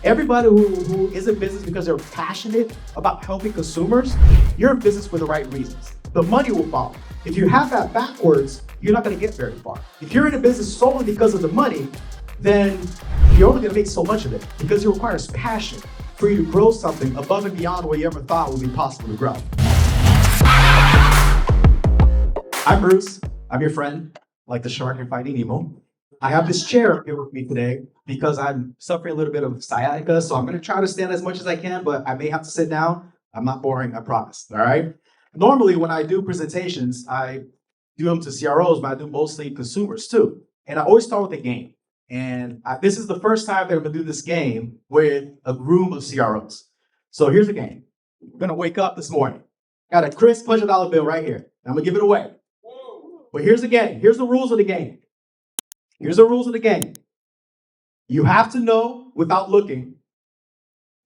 Everybody who is in business because they're passionate about helping consumers, you're in business for the right reasons. The money will follow. If you have that backwards, you're not going to get very far. If you're in a business solely because of the money, then you're only going to make so much of it because it requires passion for you to grow something above and beyond what you ever thought would be possible to grow. I'm Bruce. I'm your friend, like the shark in Finding Nemo. I have this chair up here with me today because I'm suffering a little bit of sciatica, so I'm going to try to stand as much as I can, but I may have to sit down. I'm not boring, I promise, all right? Normally, when I do presentations, I do them to CROs, but I do mostly consumers too. And I always start with a game. And this is the first time that I'm going to do this game with a room of CROs. So here's the game. We're going to wake up this morning. Got a crisp $100 bill right here. I'm going to give it away. But here's the game. Here's the rules of the game. Here's the rules of the game. You have to know without looking,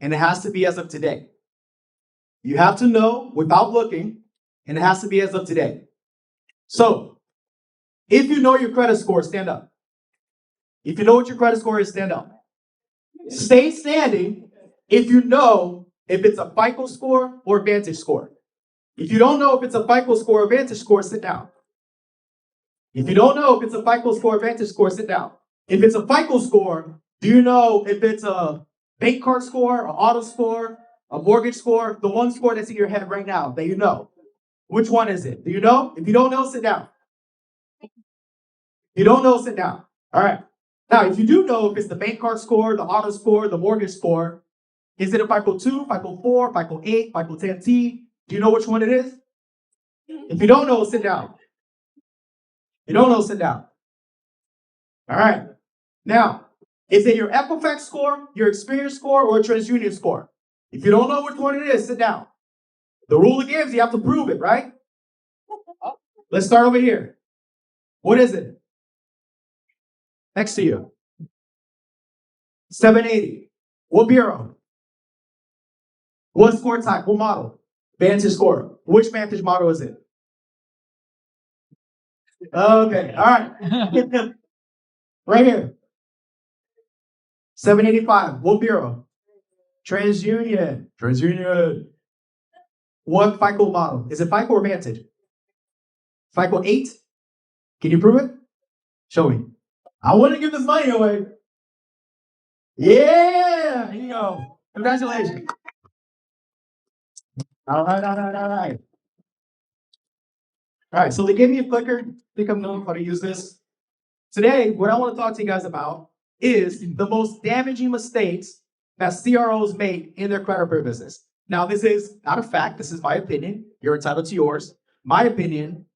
and it has to be as of today. You have to know without looking, and it has to be as of today. So, if you know your credit score, stand up. If you know what your credit score is, stand up. Stay standing if you know if it's a FICO score or Vantage score. If you don't know if it's a FICO score or Vantage score, sit down. If you don't know if it's a FICO score or Vantage score, sit down. If it's a FICO score, do you know if it's a bank card score, an auto score, a mortgage score, the one score that's in your head right now that you know? Which one is it? Do you know? If you don't know, sit down. If you don't know, sit down. All right. Now, if you do know if it's the bank card score, the auto score, the mortgage score, is it a FICO 2, FICO 4, FICO 8, FICO 10T? Do you know which one it is? If you don't know, sit down. You don't know, sit down. All right. Now, is it your Equifax score, your Experience score, or a TransUnion score? If you don't know which one it is, sit down. The rule it gives, you have to prove it, right? Let's start over here. What is it? Next to you. 780. What bureau? What score type? What model? Vantage score. Which Vantage model is it? Okay, all right. Right here. 785. What bureau? TransUnion. TransUnion. What FICO model? Is it FICO or Vantage? FICO 8? Can you prove it? Show me. I want to give this money away. Yeah, here you go. Congratulations. All right. All right, so they gave me a clicker. I think I'm knowing how to use this. Today, what I want to talk to you guys about is the most damaging mistakes that CROs make in their credit repair business. Now, this is not a fact. This is my opinion. You're entitled to yours. My opinion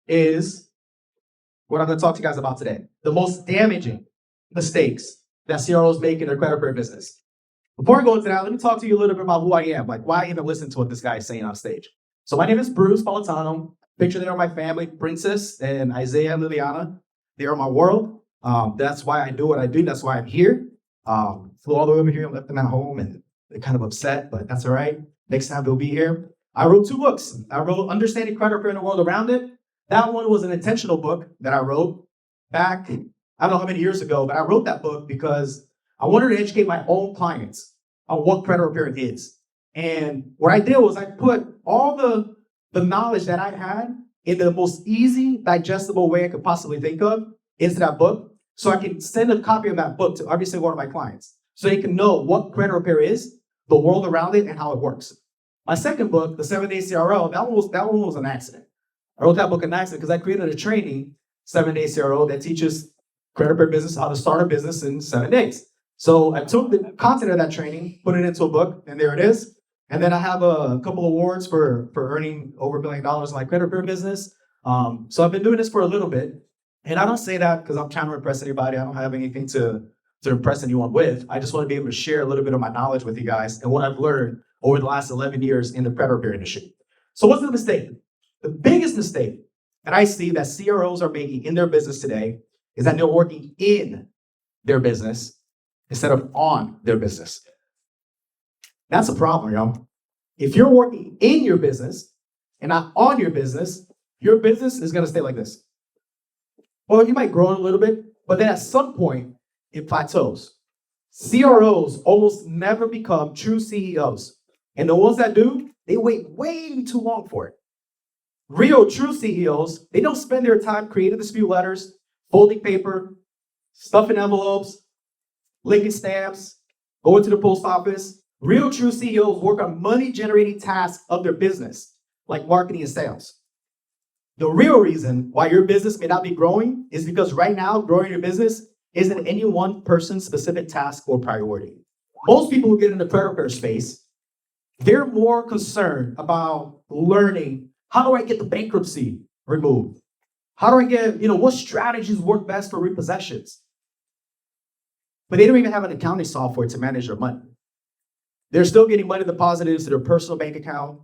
is what I'm going to talk to you guys about today. The most damaging mistakes that CROs make in their credit repair business. Before I go into that, let me talk to you a little bit about who I am, like why I even listen to what this guy is saying on stage. So my name is Bruce Politano. Picture there are my family, Princess and Isaiah and Liliana. They are my world. That's why I do what I do. That's why I'm here. Flew all the way over here and left them at home, and they're kind of upset, but that's all right. Next time they'll be here. I wrote 2 books. I wrote Understanding Credit Repair and the World Around It. That one was an intentional book that I wrote back, I don't know how many years ago, but I wrote that book because I wanted to educate my own clients on what credit repair is. And what I did was I put all the knowledge that I had in the most easy, digestible way I could possibly think of into that book, so I can send a copy of that book to every single one of my clients, so they can know what credit repair is, the world around it, and how it works. My second book, The 7-Day CRO, that one was an accident. I wrote that book an accident because I created a training, 7-Day CRO, that teaches credit repair business how to start a business in 7 days. So I took the content of that training, put it into a book, and there it is. And then I have a couple awards for earning over $1 million in my credit repair business. So I've been doing this for a little bit. And I don't say that because I'm trying to impress anybody. I don't have anything to impress anyone with. I just want to be able to share a little bit of my knowledge with you guys and what I've learned over the last 11 years in the credit repair industry. So what's the mistake? The biggest mistake that I see that CROs are making in their business today is that they're working in their business instead of on their business. That's a problem, y'all. If you're working in your business and not on your business is going to stay like this. Well, you might grow a little bit, but then at some point, it plateaus. CROs almost never become true CEOs. And the ones that do, they wait way too long for it. Real true CEOs, they don't spend their time creating dispute letters, folding paper, stuffing envelopes, licking stamps, going to the post office. Real true CEOs work on money-generating tasks of their business, like marketing and sales. The real reason why your business may not be growing is because right now, growing your business isn't any one person's specific task or priority. Most people who get in the credit repair space, they're more concerned about learning, how do I get the bankruptcy removed? How do I get, what strategies work best for repossessions? But they don't even have an accounting software to manage their money. They're still getting money deposited into their personal bank account.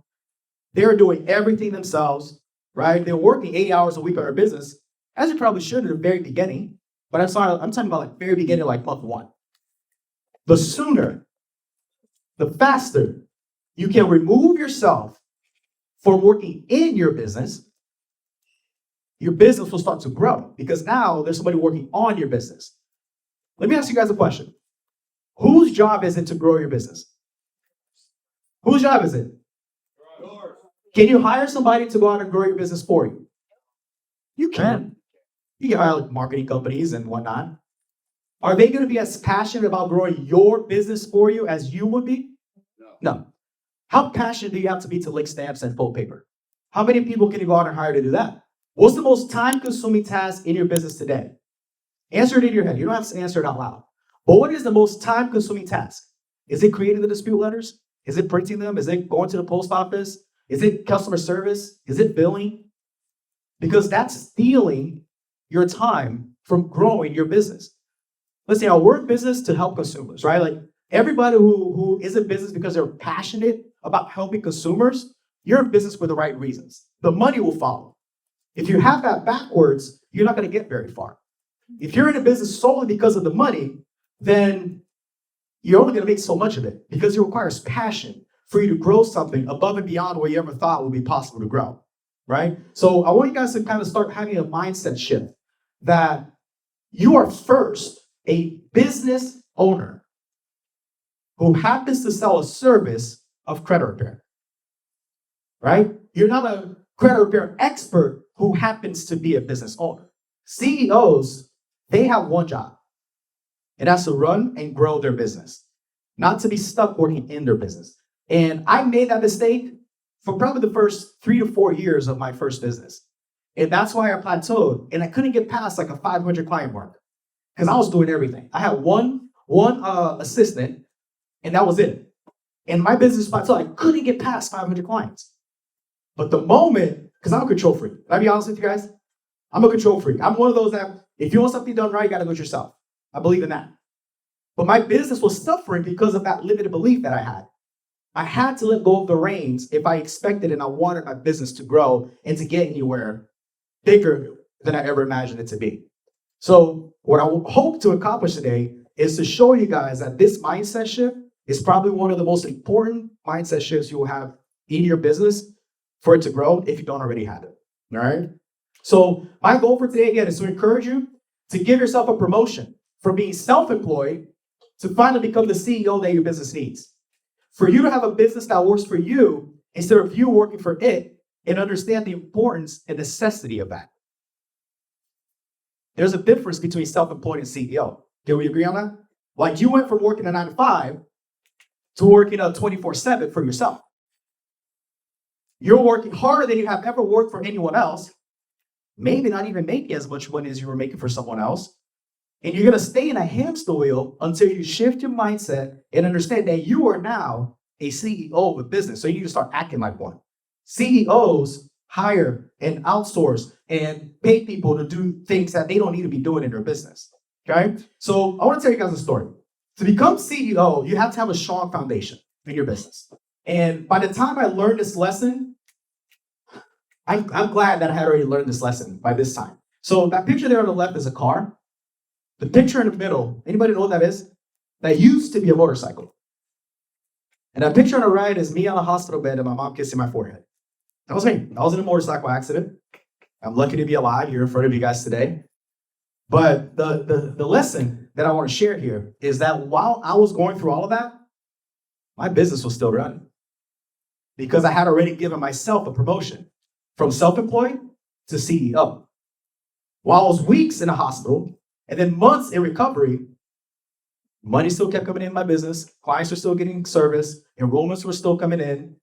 They're doing everything themselves, right? They're working 80 hours a week on their business, as you probably should in the very beginning. But I'm talking about like very beginning, like month one. The sooner, the faster you can remove yourself from working in your business will start to grow because now there's somebody working on your business. Let me ask you guys a question. Whose job is it to grow your business? Whose job is it? Yours. Can you hire somebody to go out and grow your business for you? You can. You can hire like marketing companies and whatnot. Are they going to be as passionate about growing your business for you as you would be? No. How passionate do you have to be to lick stamps and fold paper? How many people can you go out and hire to do that? What's the most time-consuming task in your business today? Answer it in your head. You don't have to answer it out loud. But what is the most time-consuming task? Is it creating the dispute letters? Is it printing them? Is it going to the post office? Is it customer service? Is it billing? Because that's stealing your time from growing your business. Let's say we're in business to help consumers, right? Like everybody who is in business because they're passionate about helping consumers, you're in business for the right reasons. The money will follow. If you have that backwards, you're not going to get very far. If you're in a business solely because of the money, then you're only going to make so much of it because it requires passion for you to grow something above and beyond what you ever thought would be possible to grow, right? So I want you guys to kind of start having a mindset shift that you are first a business owner who happens to sell a service of credit repair, right? You're not a credit repair expert who happens to be a business owner. CEOs, they have one job, and that's to run and grow their business, not to be stuck working in their business. And I made that mistake for probably the first 3 to 4 years of my first business. And that's why I plateaued, and I couldn't get past like a 500 client mark because I was doing everything. I had one assistant, and that was it. And my business plateaued. I couldn't get past 500 clients. But the moment, because I'm a control freak. Can I be honest with you guys? I'm a control freak. I'm one of those that if you want something done right, you got to do it yourself. I believe in that. But my business was suffering because of that limited belief that I had. I had to let go of the reins if I expected and I wanted my business to grow and to get anywhere bigger than I ever imagined it to be. So what I hope to accomplish today is to show you guys that this mindset shift is probably one of the most important mindset shifts you will have in your business for it to grow if you don't already have it. All right. So my goal for today, again, is to encourage you to give yourself a promotion from being self-employed to finally become the CEO that your business needs. For you to have a business that works for you instead of you working for it and understand the importance and necessity of that. There's a difference between self-employed and CEO. Can we agree on that? Like you went from working a 9 to 5 to working a 24/7 for yourself. You're working harder than you have ever worked for anyone else, maybe not even making as much money as you were making for someone else. And you're going to stay in a hamster wheel until you shift your mindset and understand that you are now a CEO of a business. So you need to start acting like one. CEOs hire and outsource and pay people to do things that they don't need to be doing in their business. Okay? So I want to tell you guys a story. To become CEO, you have to have a strong foundation in your business. And by the time I learned this lesson, I'm glad that I had already learned this lesson by this time. So that picture there on the left is a car. The picture in the middle, anybody know what that is? That used to be a motorcycle. And that picture on the right is me on a hospital bed and my mom kissing my forehead. That was me. I was in a motorcycle accident. I'm lucky to be alive here in front of you guys today. But the lesson that I want to share here is that while I was going through all of that, my business was still running because I had already given myself a promotion from self-employed to CEO. While I was weeks in a hospital and then months in recovery, money still kept coming in my business. Clients were still getting service. Enrollments were still coming in.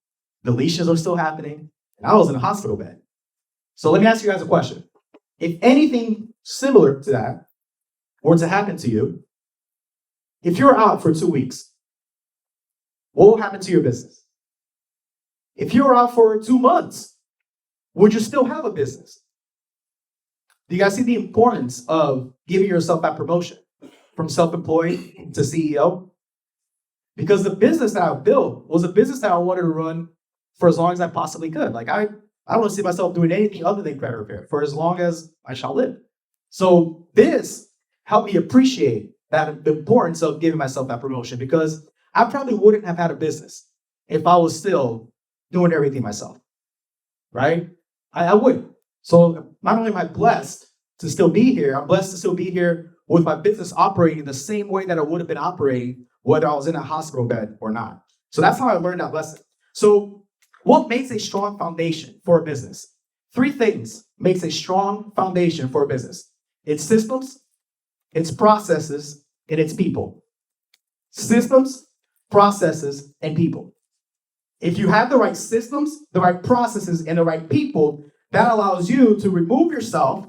Deletions were still happening. And I was in a hospital bed. So let me ask you guys a question. If anything similar to that were to happen to you, if you're out for 2 weeks, what will happen to your business? If you're out for 2 months, would you still have a business? Do you guys see the importance of giving yourself that promotion from self-employed to CEO? Because the business that I built was a business that I wanted to run for as long as I possibly could. Like I don't want to see myself doing anything other than credit repair for as long as I shall live. So this helped me appreciate that the importance of giving myself that promotion, because I probably wouldn't have had a business if I was still doing everything myself, right? I wouldn't. So not only am I blessed to still be here, I'm blessed to still be here with my business operating the same way that it would have been operating whether I was in a hospital bed or not. So that's how I learned that lesson. So what makes a strong foundation for a business? 3 things makes a strong foundation for a business. It's systems, it's processes, and it's people. Systems, processes, and people. If you have the right systems, the right processes, and the right people, that allows you to remove yourself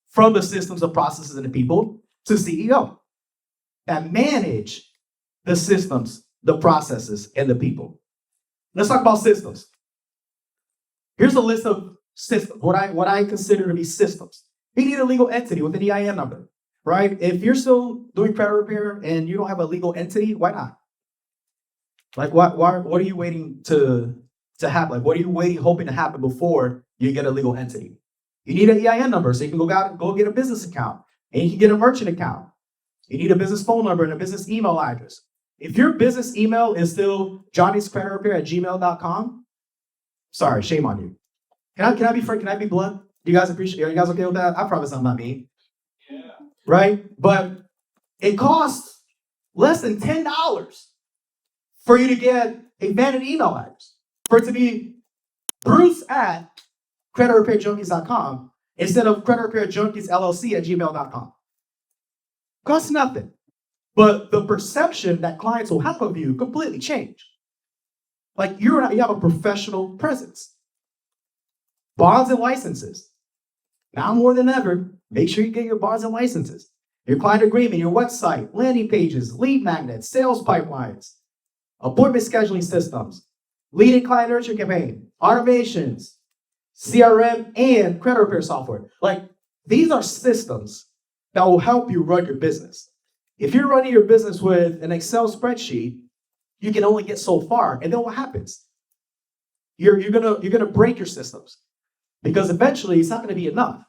from the systems, the processes, and the people to CEO that manage the systems, the processes, and the people. Let's talk about systems. Here's a list of systems, what I consider to be systems. You need a legal entity with an EIN number, right? If you're still doing credit repair and you don't have a legal entity, why not? Like, what are you waiting to happen? Like, what are you hoping to happen before you get a legal entity? You need an EIN number so you can go get a business account and you can get a merchant account. You need a business phone number and a business email address. If your business email is still johnnyscreditrepair@gmail.com, sorry, shame on you. Can I be frank? Can I be blunt? Do you guys appreciate? Are you guys okay with that? I promise I'm not mean. Yeah. Right? But it costs less than $10 for you to get a vanity email address. For it to be Bruce@creditrepairjunkies.com instead of creditrepairjunkiesllc@gmail.com. Costs nothing. But the perception that clients will have of you completely changed. Like you have a professional presence. Bonds and licenses. Now more than ever, make sure you get your bonds and licenses. Your client agreement, your website, landing pages, lead magnets, sales pipelines, appointment scheduling systems, leading client nurture campaign, automations, CRM, and credit repair software. Like these are systems that will help you run your business. If you're running your business with an Excel spreadsheet, you can only get so far. And then what happens? You're gonna break your systems because eventually it's not gonna be enough,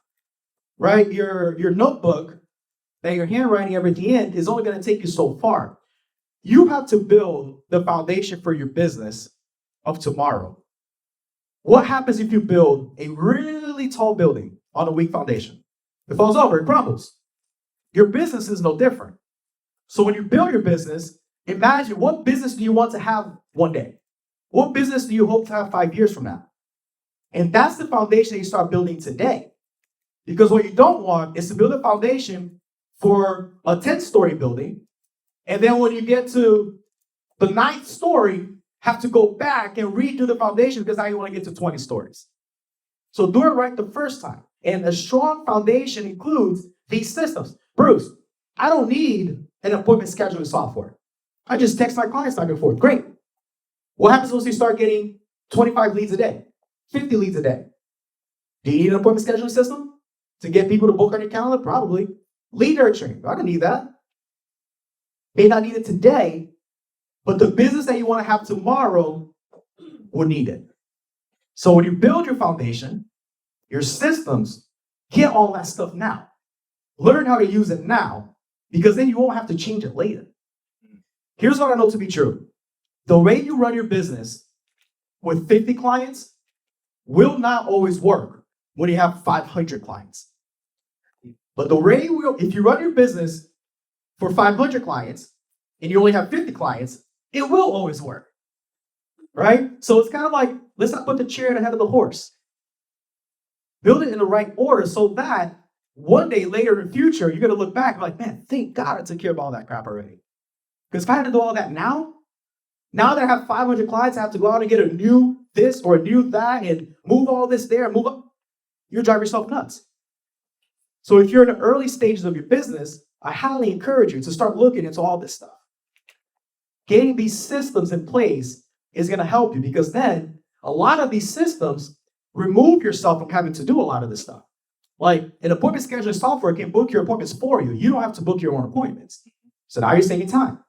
right? Your notebook that you're handwriting everything in is only gonna take you so far. You have to build the foundation for your business of tomorrow. What happens if you build a really tall building on a weak foundation? It falls over, it crumbles. Your business is no different. So when you build your business, imagine what business do you want to have one day? What business do you hope to have 5 years from now? And that's the foundation you start building today. Because what you don't want is to build a foundation for a 10-story building, and then when you get to the 9th story, have to go back and redo the foundation because now you want to get to 20 stories. So do it right the first time. And a strong foundation includes these systems. Bruce, I don't need an appointment scheduling software. I just text my clients back and forth. Great. What happens once you start getting 25 leads a day, 50 leads a day? Do you need an appointment scheduling system to get people to book on your calendar? Probably. Lead nurturing. I don't need that. May not need it today, but the business that you want to have tomorrow will need it. So when you build your foundation, your systems, get all that stuff now. Learn how to use it now, because then you won't have to change it later. Here's what I know to be true. The way you run your business with 50 clients will not always work when you have 500 clients. But the way if you run your business for 500 clients and you only have 50 clients, it will always work, right? So it's kind of like, let's not put the chair in the head of the horse. Build it in the right order so that one day later in the future, you're going to look back and be like, man, thank God I took care of all that crap already. Because if I had to do all that now that I have 500 clients, I have to go out and get a new this or a new that and move all this there and move up. You'll drive yourself nuts. So if you're in the early stages of your business, I highly encourage you to start looking into all this stuff. Getting these systems in place is going to help you because then a lot of these systems remove yourself from having to do a lot of this stuff. Like an appointment scheduling software can book your appointments for you. You don't have to book your own appointments. So now you're saving time,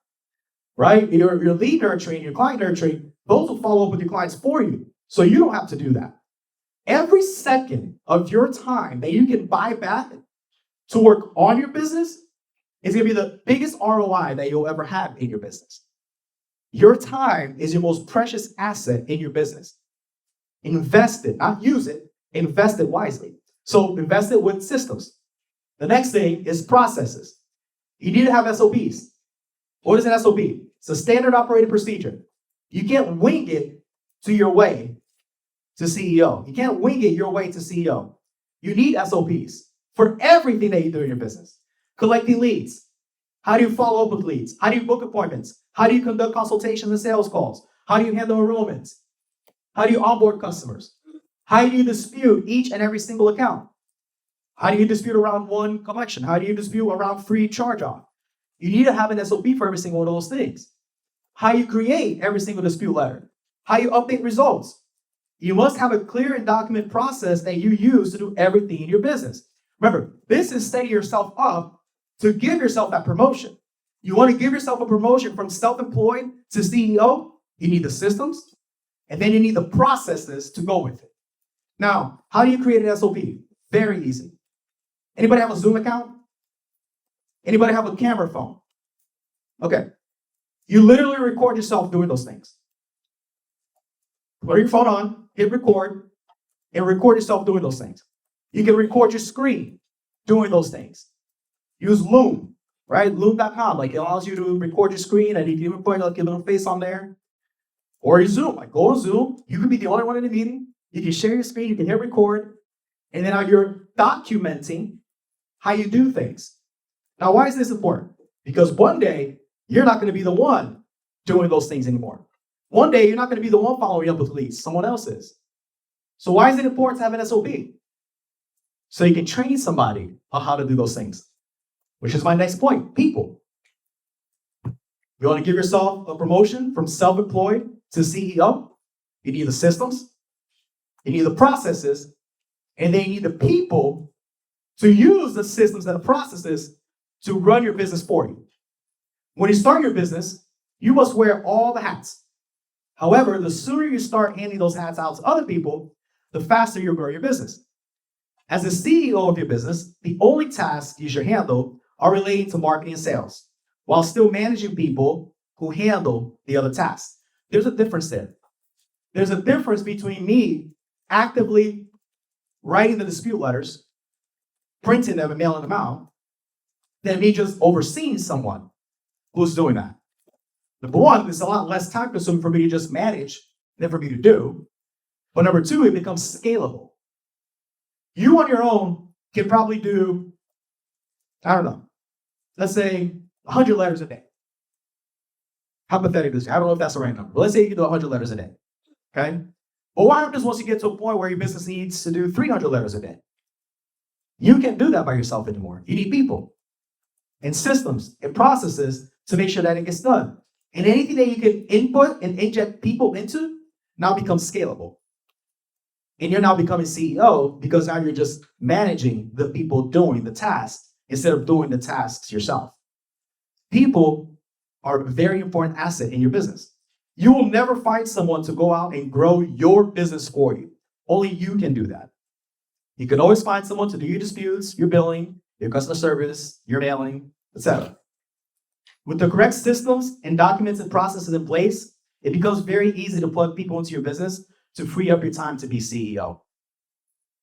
right? Your lead nurturing, your client nurturing, those will follow up with your clients for you. So you don't have to do that. Every second of your time that you can buy back to work on your business is going to be the biggest ROI that you'll ever have in your business. Your time is your most precious asset in your business. Invest it, not use it, invest it wisely. So invest it with systems. The next thing is processes. You need to have SOPs. What is an SOP? It's a standard operating procedure. You can't wing it to your way to CEO. You can't wing it your way to CEO. You need SOPs for everything that you do in your business. Collecting leads. How do you follow up with leads? How do you book appointments? How do you conduct consultations and sales calls? How do you handle enrollments? How do you onboard customers? How do you dispute each and every single account? How do you dispute around one collection? How do you dispute around free charge-off? You need to have an SOP for every single one of those things. How you create every single dispute letter. How you update results. You must have a clear and documented process that you use to do everything in your business. Remember, this is setting yourself up to give yourself that promotion. You want to give yourself a promotion from self-employed to CEO, you need the systems, and then you need the processes to go with it. Now, how do you create an SOP? Very easy. Anybody have a Zoom account? Anybody have a camera phone? Okay. You literally record yourself doing those things. Put your phone on, hit record, and record yourself doing those things. You can record your screen doing those things. Use Loom, right? Loom.com, like it allows you to record your screen and you can even put like your little face on there. Or your Zoom, like go on Zoom. You could be the only one in the meeting. You can share your screen, you can hit record, and then now you're documenting how you do things. Now, why is this important? Because one day, you're not going to be the one doing those things anymore. One day, you're not going to be the one following up with leads. Someone else is. So why is it important to have an SOP? So you can train somebody on how to do those things, which is my next point, people. You want to give yourself a promotion from self-employed to CEO? You need the systems, you need the processes, and then you need the people to use the systems and the processes to run your business for you. When you start your business, you must wear all the hats. However, the sooner you start handing those hats out to other people, the faster you'll grow your business. As the CEO of your business, the only tasks you should handle are relating to marketing and sales, while still managing people who handle the other tasks. There's a difference there. There's a difference between me actively writing the dispute letters, printing them and mailing them out, than me just overseeing someone who's doing that. Number one, it's a lot less time consuming for me to just manage than for me to do. But number two, it becomes scalable. You on your own can probably do, I don't know, let's say 100 letters a day. Hypothetically, I don't know if that's the right number, but let's say you can do 100 letters a day, okay? But why not just once you get to a point where your business needs to do 300 letters a day? You can't do that by yourself anymore. You need people and systems and processes to make sure that it gets done. And anything that you can input and inject people into now becomes scalable. And you're now becoming CEO because now you're just managing the people doing the tasks instead of doing the tasks yourself. People are a very important asset in your business. You will never find someone to go out and grow your business for you. Only you can do that. You can always find someone to do your disputes, your billing, your customer service, your mailing, etc. With the correct systems and documents and processes in place, it becomes very easy to plug people into your business to free up your time to be CEO.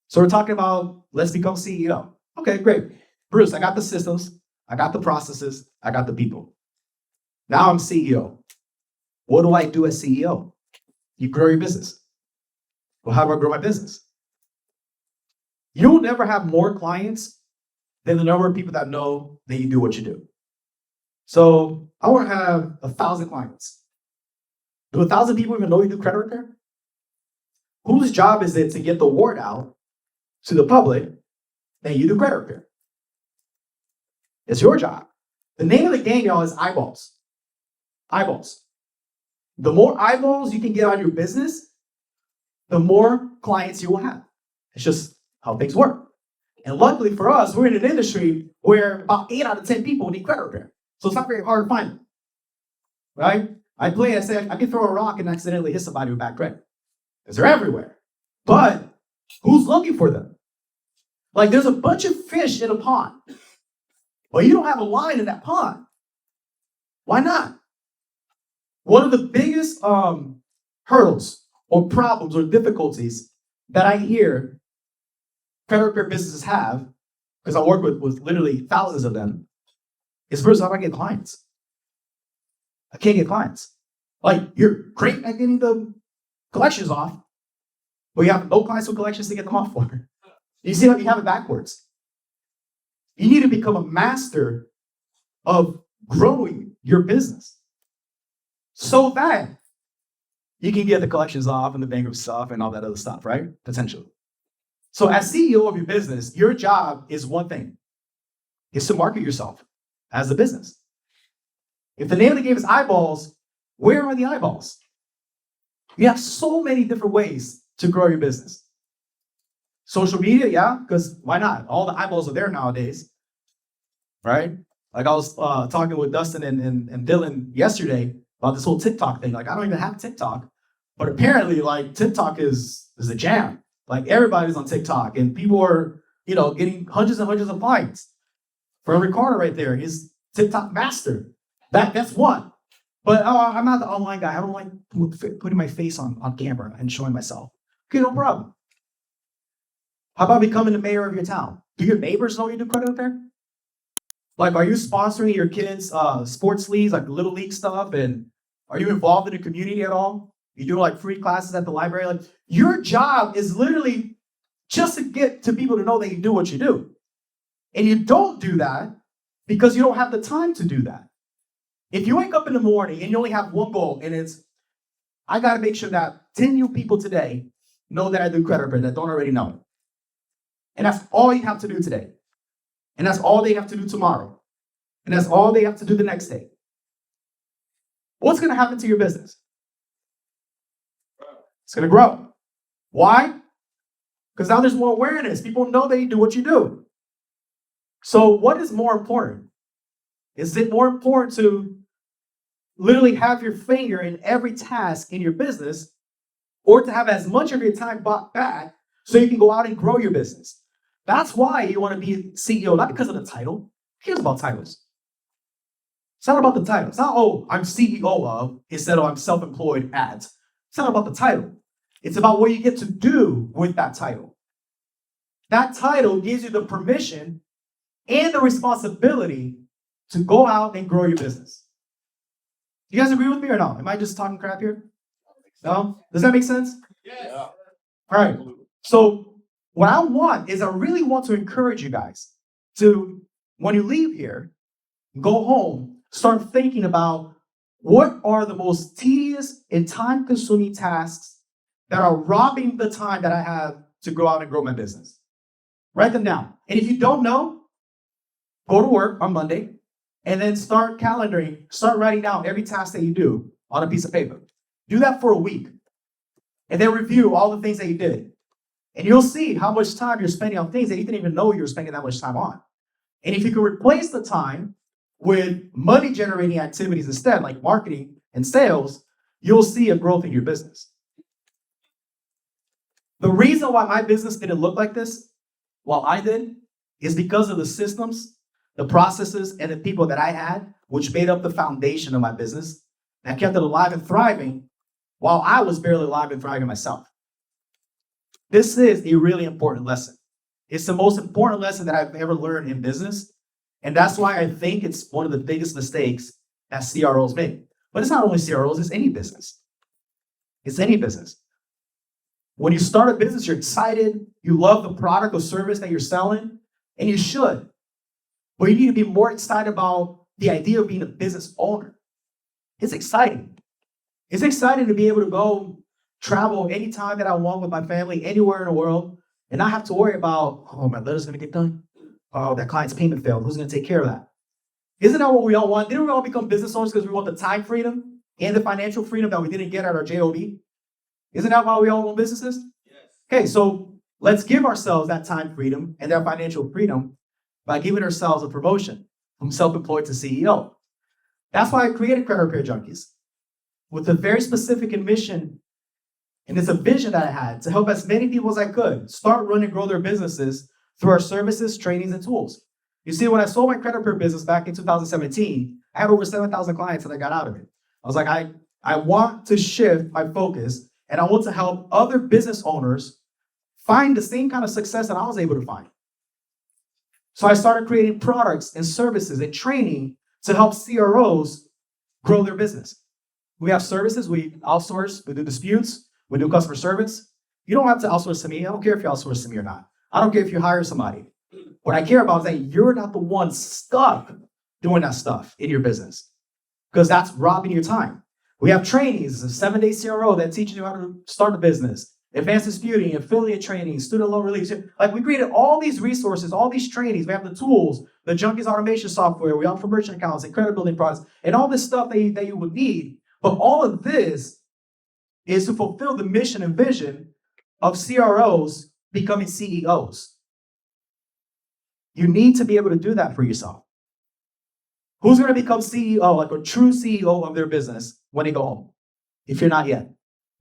So we're talking about, let's become CEO. Okay, great. Bruce, I got the systems. I got the processes. I got the people. Now I'm CEO. What do I do as CEO? You grow your business. Well, how do I grow my business? You'll never have more clients than the number of people that know that you do what you do. So I want to have 1,000 clients. Do 1,000 people even know you do credit repair? Whose job is it to get the word out to the public that you do credit repair? It's your job. The name of the game, y'all, is eyeballs. Eyeballs. The more eyeballs you can get on your business, the more clients you will have. It's just how things work. And luckily for us, we're in an industry where about 8 out of 10 people need credit repair. So it's not very hard to find them. Right? I said, I can throw a rock and accidentally hit somebody with bad credit. Because they're everywhere. But who's looking for them? Like there's a bunch of fish in a pond. But you don't have a line in that pond. Why not? One of the biggest hurdles or problems or difficulties that I hear credit repair businesses have, because I work with literally thousands of them, is first, how do I get clients? I can't get clients. Like, you're great at getting the collections off, but you have no clients with collections to get them off for. You see how you have it backwards? You need to become a master of growing your business so that you can get the collections off and the bankruptcy stuff and all that other stuff, right? Potentially. So as CEO of your business, your job is one thing. It's to market yourself as a business. If the name of the game is eyeballs, where are the eyeballs? You have so many different ways to grow your business. Social media, yeah, because why not? All the eyeballs are there nowadays, right? Like I was talking with Dustin and Dylan yesterday about this whole TikTok thing. Like I don't even have TikTok, but apparently like TikTok is a jam. Like everybody's on TikTok and people are, getting hundreds and hundreds of clients. For every corner right there, he's TikTok master. That's one. But I'm not the online guy. I don't like putting my face on camera and showing myself. Okay, no problem. How about becoming the mayor of your town? Do your neighbors know you do credit repair? Like, are you sponsoring your kids' sports leagues, like little league stuff? And are you involved in the community at all? You do like free classes at the library? Like, your job is literally just to get to people to know that you do what you do. And you don't do that because you don't have the time to do that. If you wake up in the morning and you only have one goal, and it's, I got to make sure that 10 new people today know that I do credit repair that don't already know it. And that's all you have to do today. And that's all they have to do tomorrow. And that's all they have to do the next day. What's going to happen to your business? It's going to grow. Why? Because now there's more awareness. People know that you do what you do. So what is more important? Is it more important to literally have your finger in every task in your business, or to have as much of your time bought back so you can go out and grow your business? That's why you want to be CEO, not because of the title. Who cares about titles? It's not about the title. It's not, oh, I'm CEO of, instead of I'm self-employed at. It's not about the title. It's about what you get to do with that title. That title gives you the permission and the responsibility to go out and grow your business. You guys agree with me or not? Am I just talking crap here? No? Does that make sense? Yes. All right. So what I want is I really want to encourage you guys to, when you leave here, go home, start thinking about what are the most tedious and time-consuming tasks that are robbing the time that I have to go out and grow my business. Write them down. And if you don't know, go to work on Monday and then start calendaring, start writing down every task that you do on a piece of paper. Do that for a week. And then review all the things that you did. And you'll see how much time you're spending on things that you didn't even know you were spending that much time on. And if you can replace the time with money-generating activities instead, like marketing and sales, you'll see a growth in your business. The reason why my business didn't look like this, while I did, is because of the systems, the processes, and the people that I had, which made up the foundation of my business, that kept it alive and thriving while I was barely alive and thriving myself. This is a really important lesson. It's the most important lesson that I've ever learned in business. And that's why I think it's one of the biggest mistakes that CROs make. But it's not only CROs, it's any business. It's any business. When you start a business, you're excited, you love the product or service that you're selling, and you should. But you need to be more excited about the idea of being a business owner. It's exciting. It's exciting to be able to go travel anytime that I want with my family, anywhere in the world, and not have to worry about, oh, my letter's gonna get done. Oh, that client's payment failed. Who's gonna take care of that? Isn't that what we all want? Didn't we all become business owners because we want the time freedom and the financial freedom that we didn't get at our job? Isn't that why we all own businesses? Yes. Okay, so let's give ourselves that time freedom and that financial freedom by giving ourselves a promotion from self-employed to CEO. That's why I created Credit Repair Junkies with a very specific mission, and it's a vision that I had to help as many people as I could start, run, and grow their businesses through our services, trainings, and tools. You see, when I sold my credit repair business back in 2017, I had over 7,000 clients that I got out of it. I was like, I want to shift my focus, and I want to help other business owners find the same kind of success that I was able to find. So I started creating products and services and training to help CROs grow their business. We have services, we outsource, we do disputes, we do customer service. You don't have to outsource to me. I don't care if you outsource to me or not. I don't care if you hire somebody. What I care about is that you're not the one stuck doing that stuff in your business, because that's robbing your time. We have trainings, a 7-day CRO that teaches you how to start a business, advanced disputing, affiliate training, student loan release. Like, we created all these resources, all these trainings. We have the tools, the Junkies automation software. We offer merchant accounts and credit building products and all this stuff that you would need. But all of this is to fulfill the mission and vision of CROs becoming CEOs. You need to be able to do that for yourself. Who's going to become CEO, like a true CEO of their business when they go home? If you're not yet.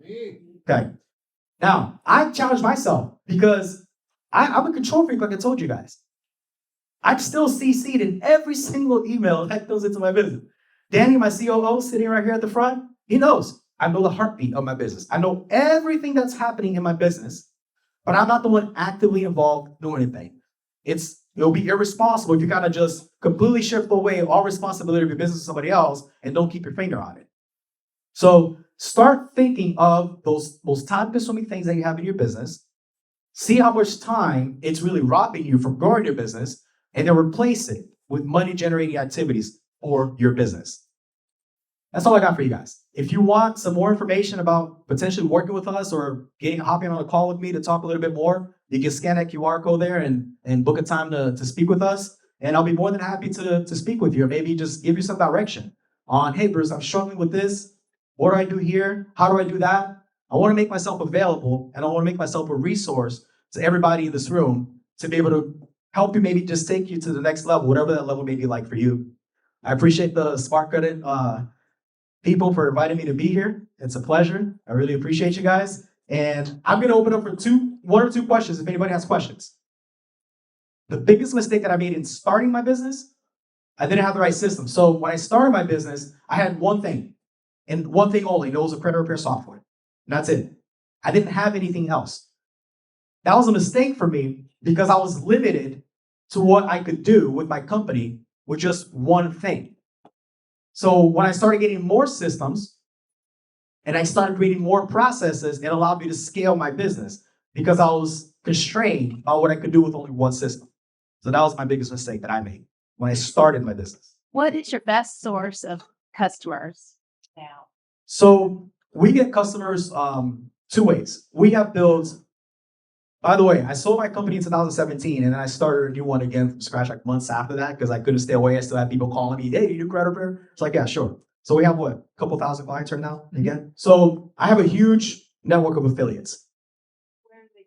Okay. Now, I challenge myself because I'm a control freak, like I told you guys. I'm still CC'd in every single email that goes into my business. Danny, my COO, sitting right here at the front, he knows. I know the heartbeat of my business. I know everything that's happening in my business, but I'm not the one actively involved doing anything. It'll be irresponsible if you kind of just completely shift away all responsibility of your business to somebody else and don't keep your finger on it. So start thinking of those time-consuming things that you have in your business. See how much time it's really robbing you from growing your business, and then replace it with money-generating activities for your business. That's all I got for you guys. If you want some more information about potentially working with us or hopping on a call with me to talk a little bit more, you can scan that QR code there and book a time to speak with us. And I'll be more than happy to speak with you, or maybe just give you some direction on, hey, Bruce, I'm struggling with this. What do I do here? How do I do that? I want to make myself available, and I want to make myself a resource to everybody in this room to be able to help you, maybe just take you to the next level, whatever that level may be like for you. I appreciate the Smart Credit people for inviting me to be here. It's a pleasure. I really appreciate you guys. And I'm going to open up for one or two questions if anybody has questions. The biggest mistake that I made in starting my business, I didn't have the right system. So when I started my business, I had one thing, and one thing only, and it was a credit repair software. And that's it. I didn't have anything else. That was a mistake for me because I was limited to what I could do with my company with just one thing. So when I started getting more systems and I started creating more processes, it allowed me to scale my business because I was constrained by what I could do with only one system. So that was my biggest mistake that I made when I started my business. What is your best source of customers now? So we get customers two ways. We have builds. By the way, I sold my company in 2017, and then I started a new one again from scratch like months after that because I couldn't stay away. I still had people calling me, hey, do you do credit repair? It's like, yeah, sure. So we have a couple thousand clients right now again. So I have a huge network of affiliates.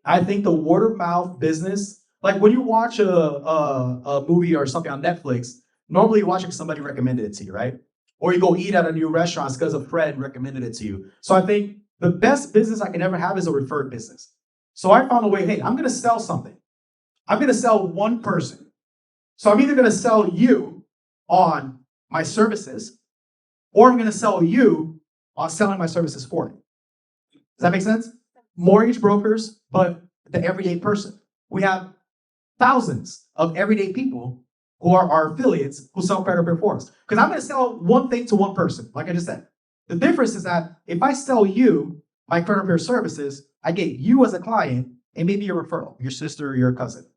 I think the word of mouth business, like when you watch a movie or something on Netflix, normally you're watching somebody recommended it to you, right? Or you go eat at a new restaurant because a friend recommended it to you. So I think the best business I can ever have is a referred business. So I found a way, hey, I'm going to sell something. I'm going to sell one person. So I'm either going to sell you on my services, or I'm going to sell you on selling my services for you. Does that make sense? Mortgage brokers, but the everyday person. We have thousands of everyday people who are our affiliates who sell credit repair forms. Because I'm going to sell one thing to one person, like I just said. The difference is that if I sell you my credit repair services, I get you as a client and maybe your referral, your sister or your cousin.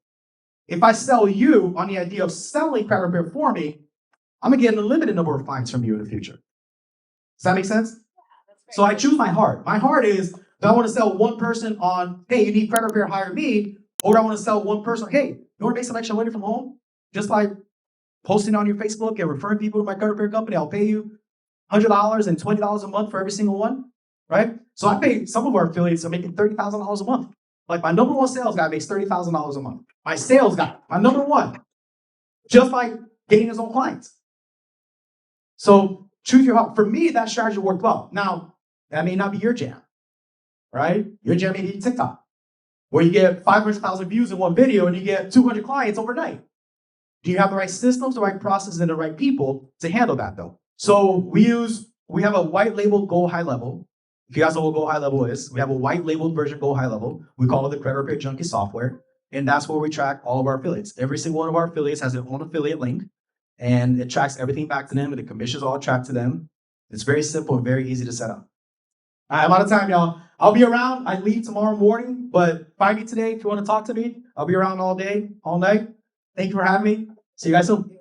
If I sell you on the idea of selling credit repair for me, I'm going to get an unlimited number of clients from you in the future. Does that make sense? So I choose my heart. My heart is, do I want to sell one person on, hey, you need credit repair, hire me? Or do I want to sell one person, hey, you want to make some extra money from home? Just by posting on your Facebook and referring people to my credit repair company, I'll pay you $100 and $20 a month for every single one, right? So I pay, some of our affiliates are making $30,000 a month. Like my number one sales guy makes $30,000 a month. My sales guy, my number one, just by getting his own clients. So choose your heart. For me, that strategy worked well. Now, that may not be your jam, right? Your jam may be TikTok, where you get 500,000 views in one video and you get 200 clients overnight. Do you have the right systems, the right processes, and the right people to handle that, though? So we have a white label Go High Level. If you guys know what Go High Level is, we have a white labeled version Go High Level. We call it the Credit Repair Junkie software. And that's where we track all of our affiliates. Every single one of our affiliates has their own affiliate link. And it tracks everything back to them, and the commissions all tracked to them. It's very simple and very easy to set up. All right, I'm out of time, y'all. I'll be around. I leave tomorrow morning, but find me today if you want to talk to me. I'll be around all day, all night. Thank you for having me. See you guys soon.